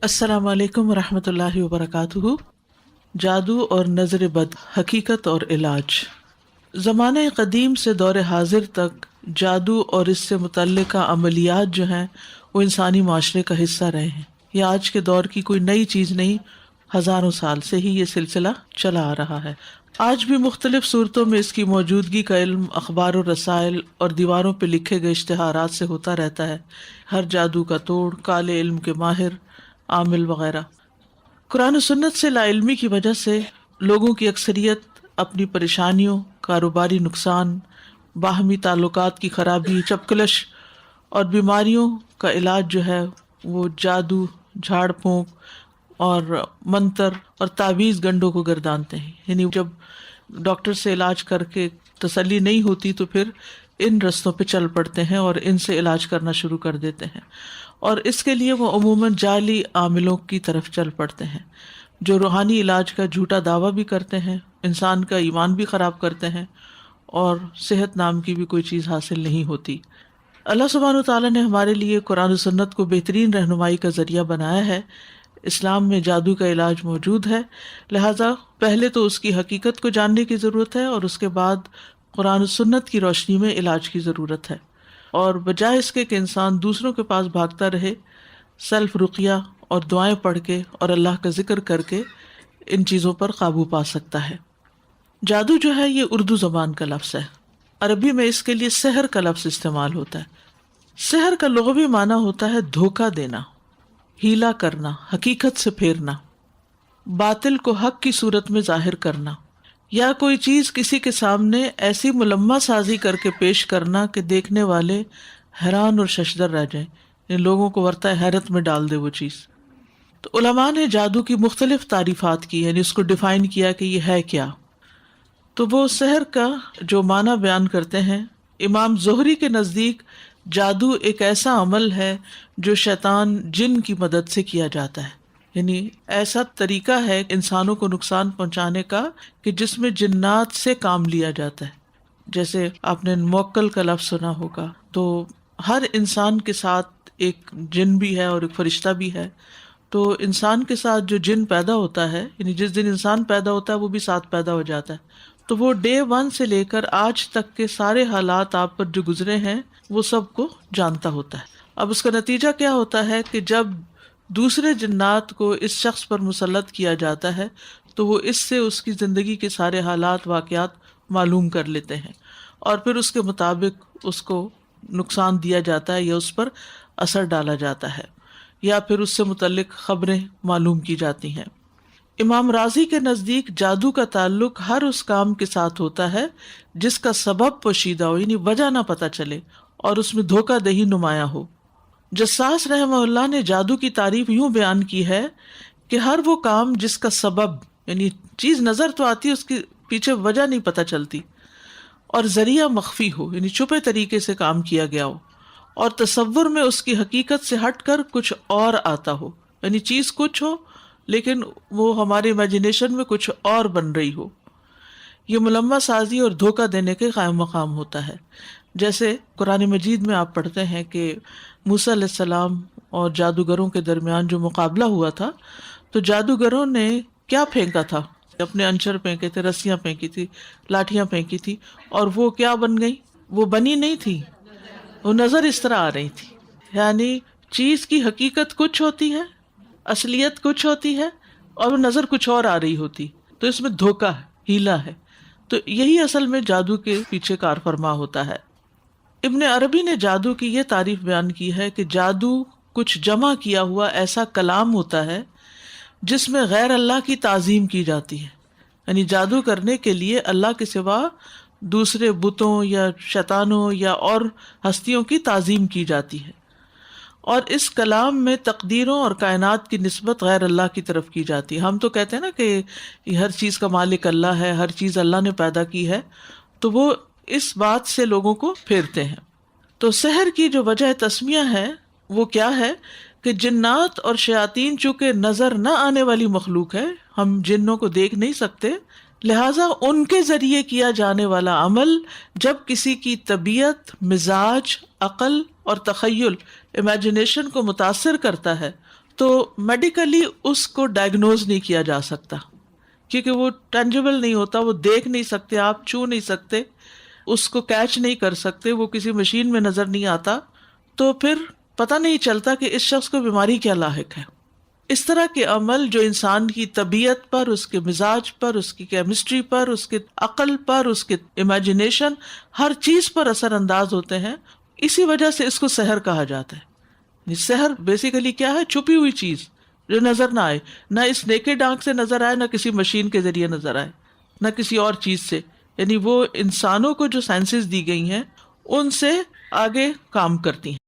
السلام علیکم ورحمۃ اللہ وبرکاتہ۔ جادو اور نظر بد، حقیقت اور علاج۔ زمانہ قدیم سے دور حاضر تک جادو اور اس سے متعلقہ عملیات جو ہیں وہ انسانی معاشرے کا حصہ رہے ہیں۔ یہ آج کے دور کی کوئی نئی چیز نہیں، ہزاروں سال سے ہی یہ سلسلہ چلا آ رہا ہے۔ آج بھی مختلف صورتوں میں اس کی موجودگی کا علم اخبار و رسائل اور دیواروں پہ لکھے گئے اشتہارات سے ہوتا رہتا ہے۔ ہر جادو کا توڑ، کالے علم کے ماہر، عامل وغیرہ۔ قرآن و سنت سے لا علمی کی وجہ سے لوگوں کی اکثریت اپنی پریشانیوں، کاروباری نقصان، باہمی تعلقات کی خرابی، چپکلش اور بیماریوں کا علاج جو ہے وہ جادو، جھاڑ پھونک اور منتر اور تعویذ گنڈوں کو گردانتے ہیں۔ یعنی جب ڈاکٹر سے علاج کر کے تسلی نہیں ہوتی تو پھر ان رستوں پہ چل پڑتے ہیں اور ان سے علاج کرنا شروع کر دیتے ہیں، اور اس کے لیے وہ عموماً جعلی عاملوں کی طرف چل پڑتے ہیں جو روحانی علاج کا جھوٹا دعویٰ بھی کرتے ہیں، انسان کا ایمان بھی خراب کرتے ہیں اور صحت نام کی بھی کوئی چیز حاصل نہیں ہوتی۔ اللہ سبحانہ وتعالیٰ نے ہمارے لیے قرآن و سنت کو بہترین رہنمائی کا ذریعہ بنایا ہے۔ اسلام میں جادو کا علاج موجود ہے، لہٰذا پہلے تو اس کی حقیقت کو جاننے کی ضرورت ہے اور اس کے بعد قرآن و سنت کی روشنی میں علاج کی ضرورت ہے، اور بجائے اس کے کہ انسان دوسروں کے پاس بھاگتا رہے، سیلف رقیہ اور دعائیں پڑھ کے اور اللہ کا ذکر کر کے ان چیزوں پر قابو پا سکتا ہے۔ جادو جو ہے یہ اردو زبان کا لفظ ہے، عربی میں اس کے لیے سحر کا لفظ استعمال ہوتا ہے۔ سحر کا لغوی معنی ہوتا ہے دھوکہ دینا، ہیلا کرنا، حقیقت سے پھیرنا، باطل کو حق کی صورت میں ظاہر کرنا، یا کوئی چیز کسی کے سامنے ایسی ملمہ سازی کر کے پیش کرنا کہ دیکھنے والے حیران اور ششدر رہ جائیں، یعنی لوگوں کو ورطہ حیرت میں ڈال دے وہ چیز۔ تو علماء نے جادو کی مختلف تعریفات کی، یعنی اس کو ڈیفائن کیا کہ یہ ہے کیا۔ تو وہ سحر کا جو معنی بیان کرتے ہیں، امام زہری کے نزدیک جادو ایک ایسا عمل ہے جو شیطان جن کی مدد سے کیا جاتا ہے، یعنی ایسا طریقہ ہے انسانوں کو نقصان پہنچانے کا کہ جس میں جنات سے کام لیا جاتا ہے۔ جیسے آپ نے موکل کا لفظ سنا ہوگا، تو ہر انسان کے ساتھ ایک جن بھی ہے اور ایک فرشتہ بھی ہے۔ تو انسان کے ساتھ جو جن پیدا ہوتا ہے، یعنی جس دن انسان پیدا ہوتا ہے وہ بھی ساتھ پیدا ہو جاتا ہے، تو وہ ڈے 1 سے لے کر آج تک کے سارے حالات آپ پر جو گزرے ہیں وہ سب کو جانتا ہوتا ہے۔ اب اس کا نتیجہ کیا ہوتا ہے کہ جب دوسرے جنات کو اس شخص پر مسلط کیا جاتا ہے تو وہ اس سے اس کی زندگی کے سارے حالات، واقعات معلوم کر لیتے ہیں، اور پھر اس کے مطابق اس کو نقصان دیا جاتا ہے یا اس پر اثر ڈالا جاتا ہے، یا پھر اس سے متعلق خبریں معلوم کی جاتی ہیں۔ امام راضی کے نزدیک جادو کا تعلق ہر اس کام کے ساتھ ہوتا ہے جس کا سبب پوشیدہ ہو، یعنی وجہ نہ پتہ چلے اور اس میں دھوکہ دہی نمایاں ہو۔ جساس رحمہ اللہ نے جادو کی تعریف یوں بیان کی ہے کہ ہر وہ کام جس کا سبب، یعنی چیز نظر تو آتی ہے، اس کے پیچھے وجہ نہیں پتہ چلتی، اور ذریعہ مخفی ہو، یعنی چھپے طریقے سے کام کیا گیا ہو، اور تصور میں اس کی حقیقت سے ہٹ کر کچھ اور آتا ہو، یعنی چیز کچھ ہو لیکن وہ ہمارے امیجنیشن میں کچھ اور بن رہی ہو، یہ ملمہ سازی اور دھوکہ دینے کے قائم مقام ہوتا ہے۔ جیسے قرآن مجید میں آپ پڑھتے ہیں کہ موسیٰ علیہ السلام اور جادوگروں کے درمیان جو مقابلہ ہوا تھا، تو جادوگروں نے کیا پھینکا تھا؟ اپنے انچر پھینکے تھے، رسیاں پھینکی تھی، لاٹھیاں پھینکی تھی، اور وہ کیا بن گئی؟ وہ بنی نہیں تھی، وہ نظر اس طرح آ رہی تھی۔ یعنی چیز کی حقیقت کچھ ہوتی ہے، اصلیت کچھ ہوتی ہے، اور وہ نظر کچھ اور آ رہی ہوتی، تو اس میں دھوکہ ہے، ہیلا ہے۔ تو یہی اصل میں جادو کے پیچھے کار فرما ہوتا ہے۔ ابن عربی نے جادو کی یہ تعریف بیان کی ہے کہ جادو کچھ جمع کیا ہوا ایسا کلام ہوتا ہے جس میں غیر اللہ کی تعظیم کی جاتی ہے، یعنی جادو کرنے کے لیے اللہ کے سوا دوسرے بتوں یا شیطانوں یا اور ہستیوں کی تعظیم کی جاتی ہے، اور اس کلام میں تقدیروں اور کائنات کی نسبت غیر اللہ کی طرف کی جاتی ہے۔ ہم تو کہتے ہیں نا کہ یہ ہر چیز کا مالک اللہ ہے، ہر چیز اللہ نے پیدا کی ہے، تو وہ اس بات سے لوگوں کو پھیرتے ہیں۔ تو سحر کی جو وجہ تسمیہ ہے وہ کیا ہے کہ جنات اور شیاطین چونکہ نظر نہ آنے والی مخلوق ہے، ہم جنوں کو دیکھ نہیں سکتے، لہٰذا ان کے ذریعے کیا جانے والا عمل جب کسی کی طبیعت، مزاج، عقل اور تخیل، امیجنیشن کو متاثر کرتا ہے تو میڈیکلی اس کو ڈائگنوز نہیں کیا جا سکتا کیونکہ وہ ٹینجیبل نہیں ہوتا، وہ دیکھ نہیں سکتے، آپ چھو نہیں سکتے، اس کو کیچ نہیں کر سکتے، وہ کسی مشین میں نظر نہیں آتا، تو پھر پتہ نہیں چلتا کہ اس شخص کو بیماری کیا لاحق ہے۔ اس طرح کے عمل جو انسان کی طبیعت پر، اس کے مزاج پر، اس کی کیمسٹری پر، اس کے عقل پر، اس کے امیجنیشن، ہر چیز پر اثر انداز ہوتے ہیں، اسی وجہ سے اس کو سحر کہا جاتا ہے۔ سحر بیسیکلی کیا ہے؟ چھپی ہوئی چیز جو نظر نہ آئے، نہ اس نیکڈ آنکھ سے نظر آئے، نہ کسی مشین کے ذریعے نظر آئے، نہ کسی اور چیز سے، یعنی وہ انسانوں کو جو سائنسز دی گئی ہیں ان سے آگے کام کرتی ہیں۔